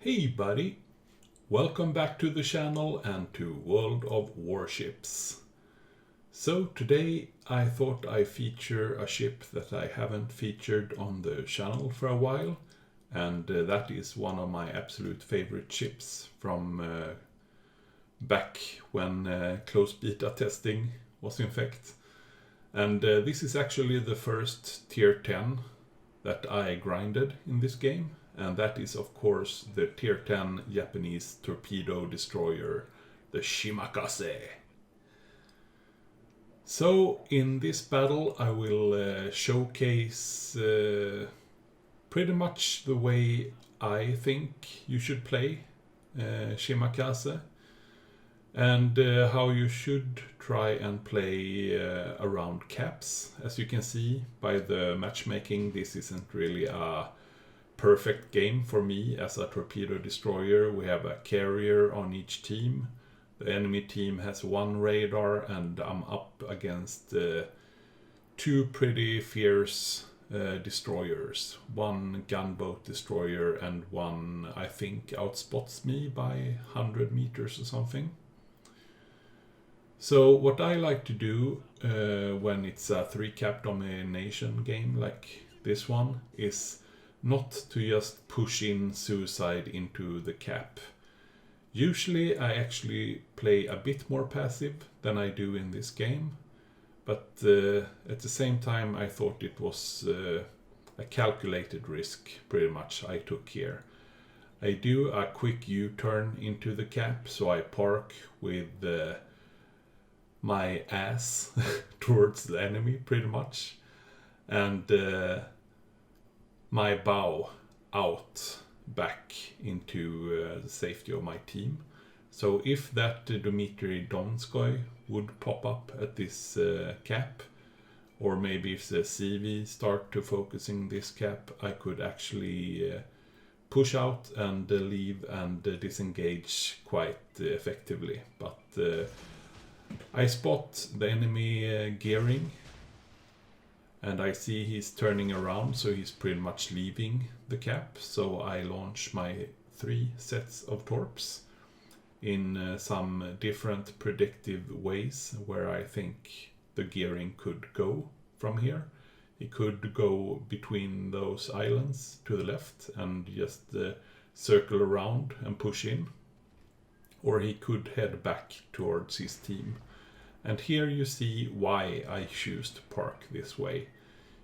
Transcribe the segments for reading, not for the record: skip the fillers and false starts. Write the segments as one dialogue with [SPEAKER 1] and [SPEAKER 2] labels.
[SPEAKER 1] Hey buddy, welcome back to the channel and to World of Warships. So today I thought I'd feature a ship that I haven't featured on the channel for a while, and that is one of my absolute favorite ships from back when closed beta testing was in fact. And this is actually the first tier 10 that I grinded in this game. And that is, of course, the tier 10 Japanese torpedo destroyer, the Shimakaze. So, in this battle, I will showcase pretty much the way I think you should play Shimakaze, and how you should try and play around caps. As you can see by the matchmaking, this isn't really a perfect game for me as a torpedo destroyer. We have a carrier on each team. The enemy team has one radar, and I'm up against two pretty fierce destroyers. One gunboat destroyer and one, I think, outspots me by 100 meters or something. So what I like to do when it's a 3-cap domination game like this one is not to just push in suicide into the cap. Usually I actually play a bit more passive than I do in this game, but at the same time I thought it was a calculated risk pretty much I took here. I do a quick U-turn into the cap, so I park with my ass towards the enemy pretty much, and my bow out back into the safety of my team. So if that Dmitry Donskoy would pop up at this cap, or maybe if the CV start to focusing this cap, I could actually push out and leave and disengage quite effectively. But I spot the enemy gearing, and I see he's turning around, so he's pretty much leaving the cap. So I launch my 3 sets of torps in some different predictive ways where I think the gearing could go from here. He could go between those islands to the left and just circle around and push in, or he could head back towards his team. And here you see why I choose to park this way.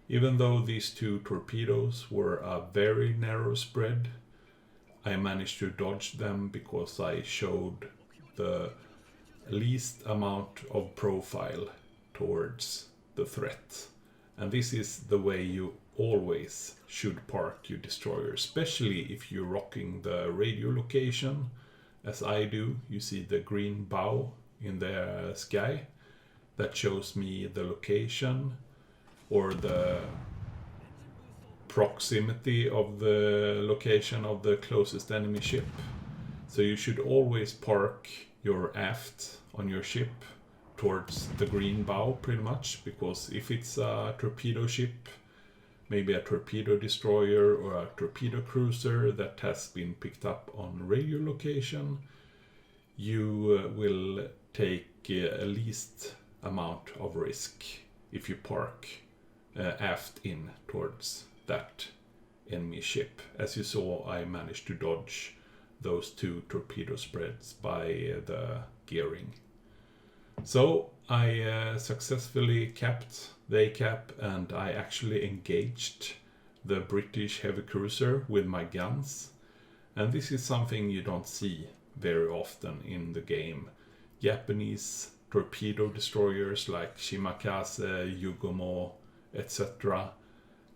[SPEAKER 1] Even though these 2 torpedoes were a very narrow spread, I managed to dodge them because I showed the least amount of profile towards the threat. And this is the way you always should park your destroyer, especially if you're rocking the radio location, as I do. You see the green bow in the sky that shows me the location or the proximity of the location of the closest enemy ship. So you should always park your aft on your ship towards the green bow pretty much, because if it's a torpedo ship, maybe a torpedo destroyer or a torpedo cruiser that has been picked up on radio location, you will take a least amount of risk if you park aft in towards that enemy ship. As you saw, I managed to dodge those 2 torpedo spreads by the gearing. So I successfully capped the A-cap, and I actually engaged the British heavy cruiser with my guns. And this is something you don't see very often in the game. Japanese torpedo destroyers like Shimakaze, Yugomo, etc.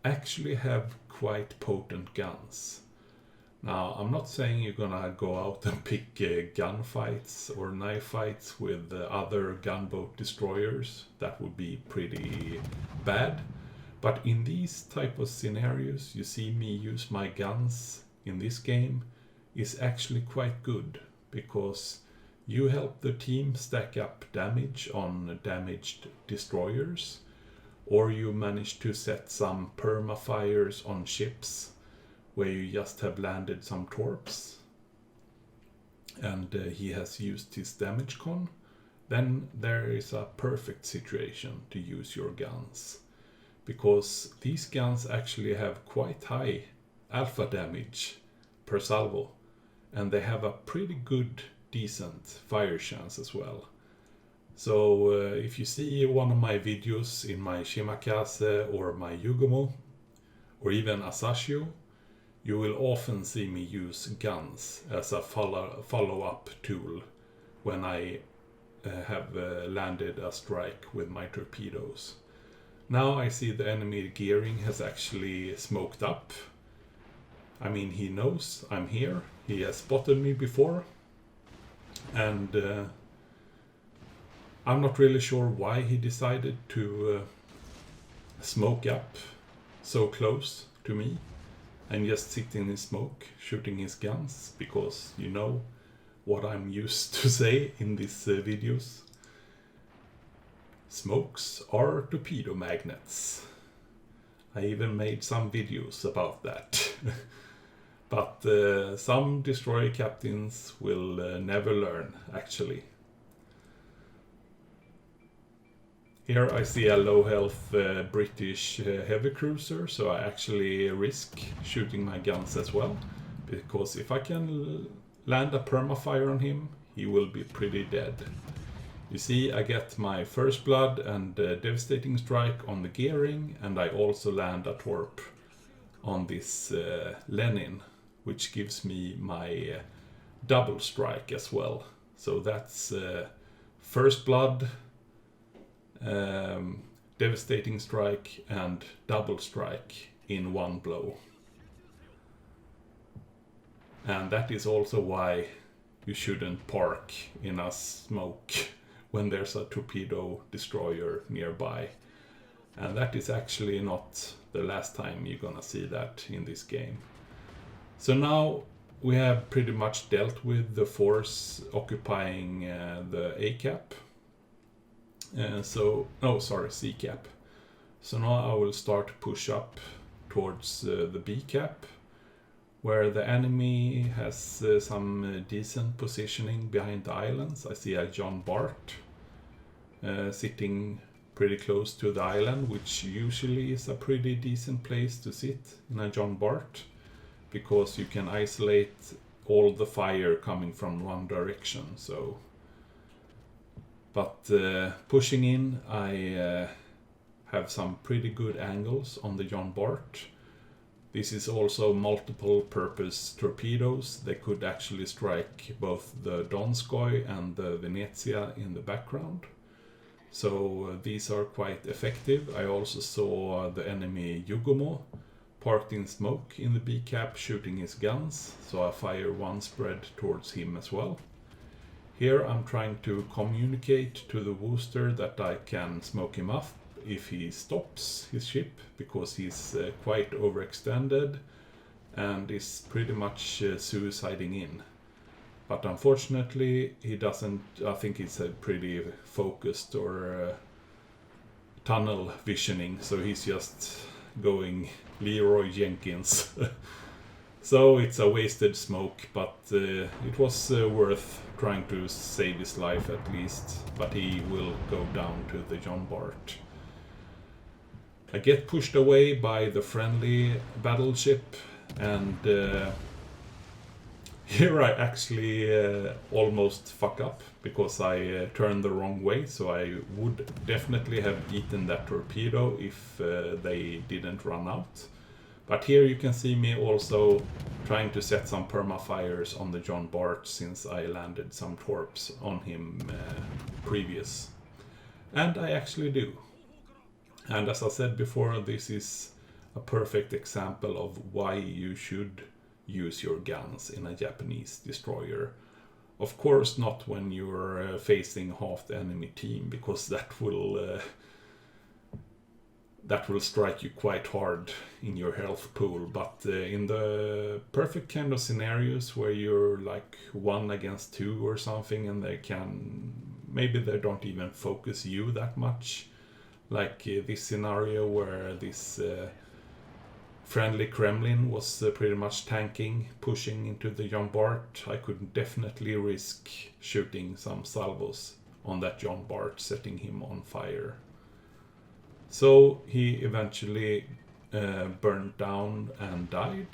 [SPEAKER 1] actually have quite potent guns. Now, I'm not saying you're gonna go out and pick gunfights or knife fights with other gunboat destroyers. That would be pretty bad. But in these type of scenarios, you see me use my guns in this game is actually quite good, because you help the team stack up damage on damaged destroyers, or you manage to set some perma-fires on ships where you just have landed some torps. and he has used his damage con, then there is a perfect situation to use your guns. Because these guns actually have quite high alpha damage per salvo, and they have a pretty good, decent fire chance as well. So if you see one of my videos in my Shimakaze or my Yugumo, or even Asashio, you will often see me use guns as a follow-up tool when I have landed a strike with my torpedoes. Now I see the enemy gearing has actually smoked up. I mean, he knows I'm here. He has spotted me before. And I'm not really sure why he decided to smoke up so close to me and just sit in his smoke shooting his guns, because you know what I'm used to say in these videos. Smokes are torpedo magnets. I even made some videos about that. But some destroyer captains will never learn, actually. Here I see a low health British heavy cruiser, so I actually risk shooting my guns as well, because if I can land a permafire on him, he will be pretty dead. You see, I get my first blood and devastating strike on the gearing, and I also land a Torp on this Lenin, which gives me my double strike as well. So that's first blood, devastating strike and double strike in one blow. And that is also why you shouldn't park in a smoke when there's a torpedo destroyer nearby. And that is actually not the last time you're gonna see that in this game. So now we have pretty much dealt with the force occupying the A cap. C cap. So now I will start to push up towards the B cap, where the enemy has some decent positioning behind the islands. I see a John Bart sitting pretty close to the island, which usually is a pretty decent place to sit in a John Bart, because you can isolate all the fire coming from one direction. So, but pushing in, I have some pretty good angles on the John Bart. This is also multiple purpose torpedoes. They could actually strike both the Donskoy and the Venezia in the background. So these are quite effective. I also saw the enemy Yugumo parked in smoke in the B cap shooting his guns, so I fire one spread towards him as well. Here I'm trying to communicate to the Wooster that I can smoke him up if he stops his ship, because he's quite overextended and is pretty much suiciding in. But unfortunately he doesn't. I think he's pretty focused or tunnel visioning, so he's just going Leroy Jenkins. So it's a wasted smoke, but it was worth trying to save his life at least. But he will go down to the John Bart. I get pushed away by the friendly battleship, and here I actually almost fuck up, because I turned the wrong way, so I would definitely have eaten that torpedo if they didn't run out. But here you can see me also trying to set some permafires on the John Bart, since I landed some torps on him previous. And I actually do. And as I said before, this is a perfect example of why you should use your guns in a Japanese destroyer. Of course not when you're facing half the enemy team, because that will strike you quite hard in your health pool. But in the perfect kind of scenarios where you're like 1 against 2 or something, and maybe they don't even focus you that much, like this scenario where this friendly Kremlin was pretty much tanking, pushing into the John Bart, I could definitely risk shooting some salvos on that John Bart, setting him on fire. So he eventually burned down and died.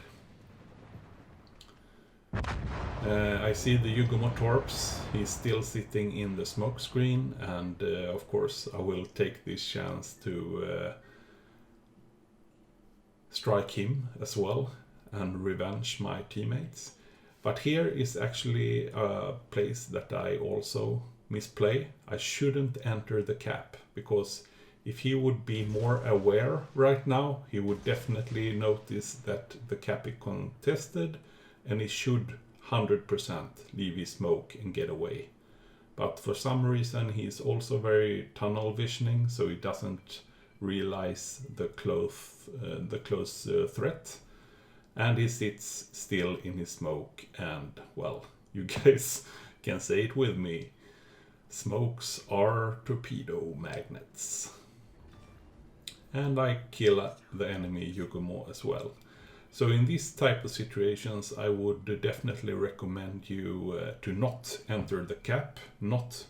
[SPEAKER 1] I see the Yugumo Torps, he's still sitting in the smoke screen, and of course I will take this chance to strike him as well and revenge my teammates. But here is actually a place that I also misplay. I shouldn't enter the cap, because if he would be more aware right now, he would definitely notice that the cap is contested, and he should 100% leave his smoke and get away. But for some reason he's also very tunnel visioning, so he doesn't realize the close threat, and he sits still in his smoke, and well, you guys can say it with me, smokes are torpedo magnets. And I kill the enemy Yugumo as well. So in these type of situations I would definitely recommend you to not enter the cap, not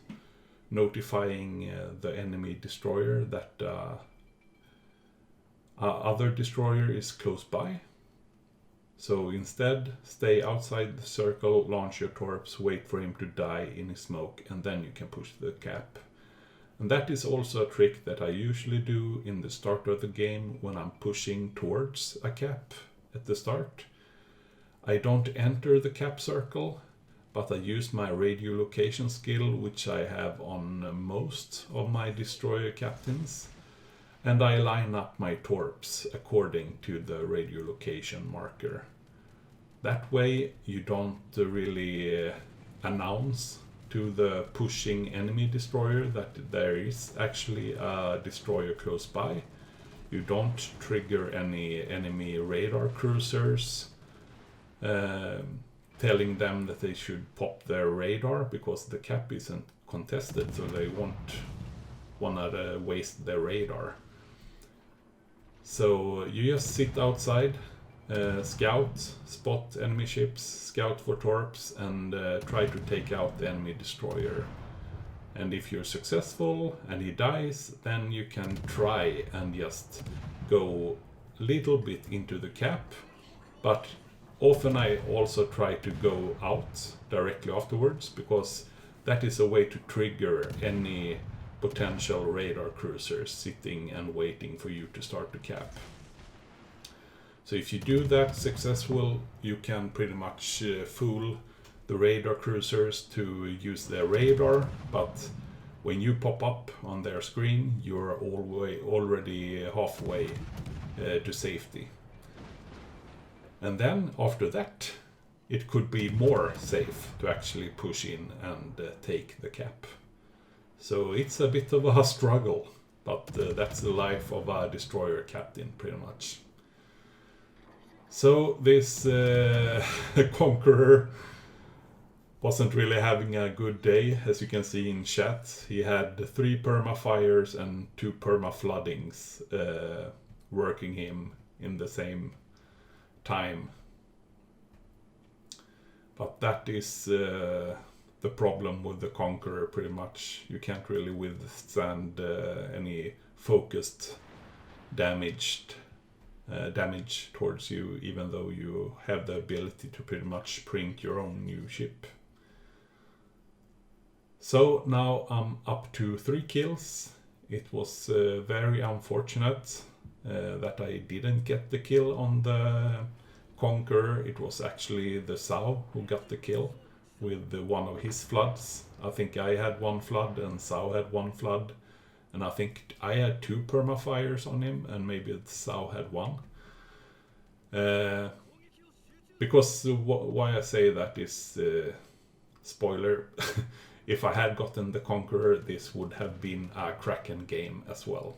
[SPEAKER 1] notifying the enemy destroyer that other destroyer is close by. So instead, stay outside the circle, launch your torps, wait for him to die in his smoke, and then you can push the cap. And that is also a trick that I usually do in the start of the game when I'm pushing towards a cap at the start. I don't enter the cap circle, but I use my radio location skill, which I have on most of my destroyer captains. And I line up my torps according to the radio location marker. That way you don't really announce to the pushing enemy destroyer that there is actually a destroyer close by. You don't trigger any enemy radar cruisers telling them that they should pop their radar, because the cap isn't contested, so they won't wanna waste their radar. So you just sit outside, scout, spot enemy ships, scout for torps, and try to take out the enemy destroyer. And if you're successful and he dies, then you can try and just go a little bit into the cap. But often I also try to go out directly afterwards, because that is a way to trigger any potential radar cruisers sitting and waiting for you to start the cap. So if you do that successful, you can pretty much fool the radar cruisers to use their radar, but when you pop up on their screen, you're already halfway to safety. And then after that, it could be more safe to actually push in and take the cap. So it's a bit of a struggle, but that's the life of a destroyer captain, pretty much. So this Conqueror wasn't really having a good day, as you can see in chat. He had 3 perma-fires and 2 perma-floodings working him in the same time. But that is the problem with the Conqueror, pretty much. You can't really withstand any focused damage towards you, even though you have the ability to pretty much print your own new ship. So now I'm up to 3 kills. It was very unfortunate that I didn't get the kill on the Conqueror. It was actually the Sao who got the kill with one of his floods. I think I had 1 flood and Sao had 1 flood. And I think I had 2 perma-fires on him, and maybe Sao had 1. Because why I say that is, spoiler, if I had gotten the Conqueror, this would have been a Kraken game as well.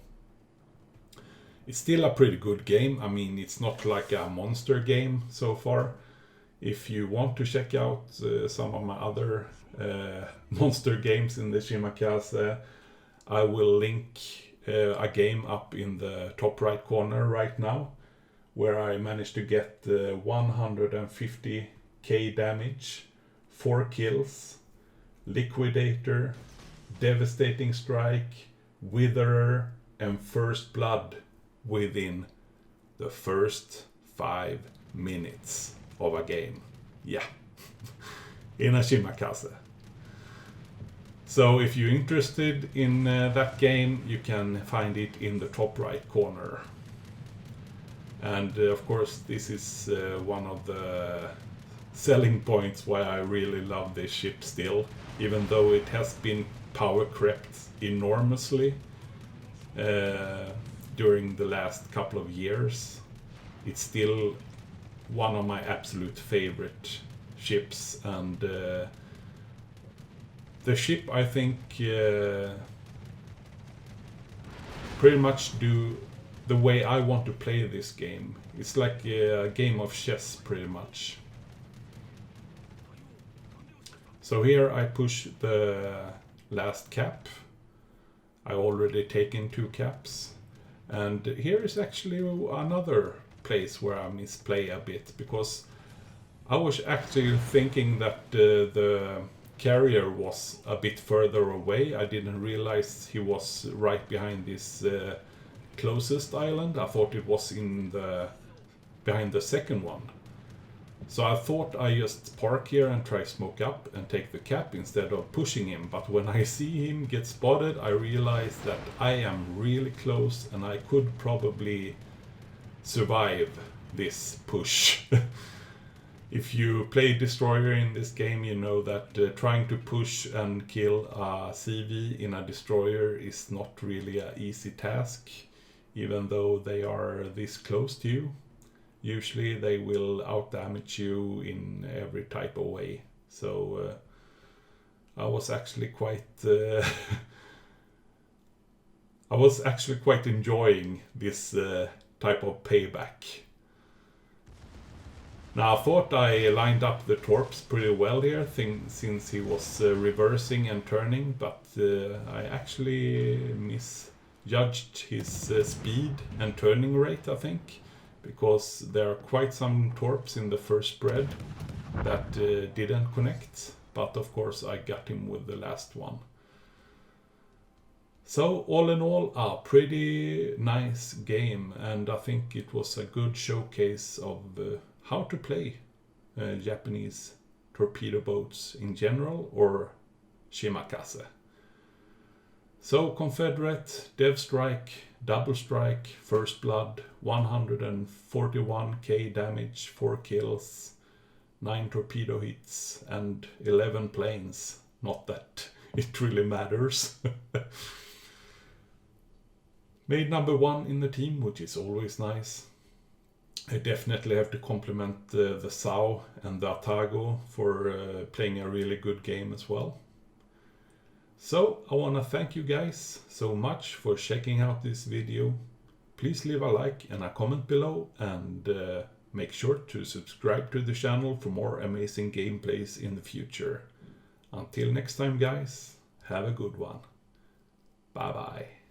[SPEAKER 1] It's still a pretty good game. I mean, it's not like a monster game so far. If you want to check out some of my other monster games in the Shimakaze, I will link a game up in the top right corner right now, where I managed to get 150k damage, 4 kills, Liquidator, Devastating Strike, Witherer, and First Blood within the first 5 minutes of a game. Yeah, in a Shimakaze. So if you're interested in that game, you can find it in the top right corner. And of course, this is one of the selling points why I really love this ship still, even though it has been power crept enormously during the last couple of years. It's still one of my absolute favorite ships, and the ship, I think, pretty much do the way I want to play this game. It's like a game of chess, pretty much. So here I push the last cap. I already taken 2 caps. And here is actually another place where I misplay a bit, because I was actually thinking that the carrier was a bit further away. I didn't realize he was right behind this closest island. I thought it was behind the second one. So I thought I just park here and try smoke up and take the cap instead of pushing him. But when I see him get spotted, I realize that I am really close and I could probably survive this push. If you play Destroyer in this game, you know that trying to push and kill a CV in a Destroyer is not really an easy task, even though they are this close to you. Usually they will outdamage you in every type of way. So I was actually quite enjoying this type of payback. Now I thought I lined up the Torps pretty well here, since he was reversing and turning, but I actually misjudged his speed and turning rate, I think, because there are quite some Torps in the first spread that didn't connect, but of course I got him with the last one. So all in all, a pretty nice game, and I think it was a good showcase of how to play Japanese torpedo boats in general, or Shimakaze. So Confederate, Dev Strike, Double Strike, First Blood, 141k damage, 4 kills, 9 torpedo hits, and 11 planes. Not that it really matters. Made number 1 in the team, which is always nice. I definitely have to compliment the Sao and the Atago for playing a really good game as well. So I want to thank you guys so much for checking out this video. Please leave a like and a comment below, and make sure to subscribe to the channel for more amazing gameplays in the future. Until next time guys, have a good one. Bye bye.